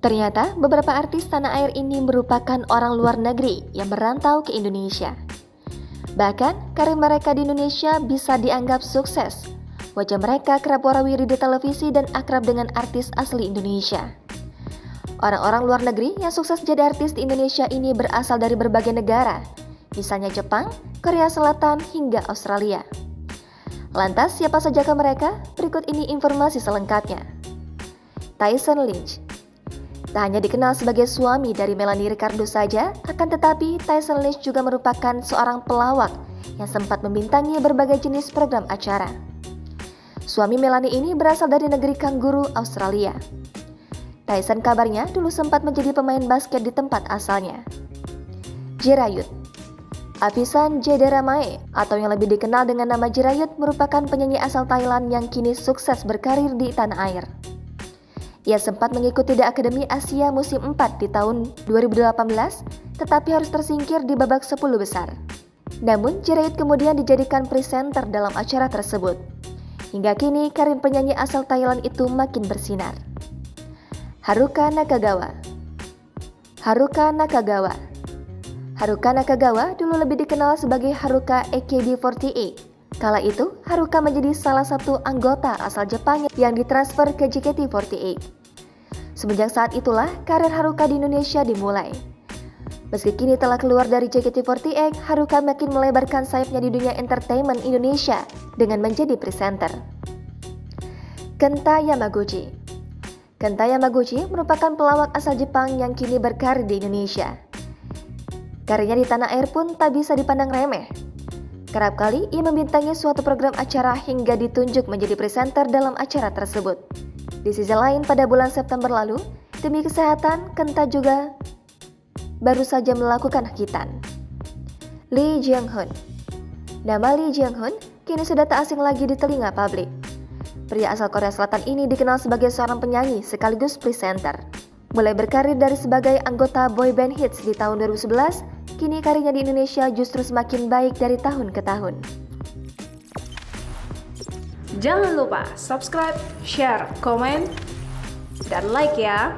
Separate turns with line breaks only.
Ternyata beberapa artis tanah air ini merupakan orang luar negeri yang merantau ke Indonesia. Bahkan karir mereka di Indonesia bisa dianggap sukses. Wajah mereka kerap warawiri di televisi dan akrab dengan artis asli Indonesia. Orang-orang luar negeri yang sukses jadi artis di Indonesia ini berasal dari berbagai negara, misalnya Jepang, Korea Selatan, hingga Australia. Lantas siapa sajakah mereka? Berikut ini informasi selengkapnya. Tyson Lynch. Tak hanya dikenal sebagai suami dari Melanie Ricardo saja, akan tetapi Tyson Lynch juga merupakan seorang pelawak yang sempat membintangi berbagai jenis program acara. Suami Melanie ini berasal dari negeri kanguru, Australia. Tyson kabarnya dulu sempat menjadi pemain basket di tempat asalnya. Jirayut. Avisan Jederamae atau yang lebih dikenal dengan nama Jirayut merupakan penyanyi asal Thailand yang kini sukses berkarir di tanah air. Ia sempat mengikuti The Akademi Asia musim 4 di tahun 2018, tetapi harus tersingkir di babak 10 besar. Namun, Jirayut kemudian dijadikan presenter dalam acara tersebut. Hingga kini, karir penyanyi asal Thailand itu makin bersinar. Haruka Nakagawa. Haruka Nakagawa. Haruka Nakagawa dulu lebih dikenal sebagai Haruka AKB48. Kala itu, Haruka menjadi salah satu anggota asal Jepang yang ditransfer ke JKT48. Semenjak saat itulah, karir Haruka di Indonesia dimulai. Meski kini telah keluar dari JKT48, Haruka makin melebarkan sayapnya di dunia entertainment Indonesia dengan menjadi presenter. Kenta Yamaguchi. Kenta Yamaguchi merupakan pelawak asal Jepang yang kini berkarir di Indonesia. Karirnya di tanah air pun tak bisa dipandang remeh. Kerap kali ia membintangi suatu program acara hingga ditunjuk menjadi presenter dalam acara tersebut. Di sisi lain, pada bulan September lalu, demi kesehatan, Kenta juga baru saja melakukan hitan. Lee Jeong-hun. Nama Lee Jeong-hun kini sudah tak asing lagi di telinga publik. Pria asal Korea Selatan ini dikenal sebagai seorang penyanyi sekaligus presenter. Mulai berkarir dari sebagai anggota boyband hits di tahun 2011, kini karirnya di Indonesia justru semakin baik dari tahun ke tahun.
Jangan lupa subscribe, share, komen, dan like ya!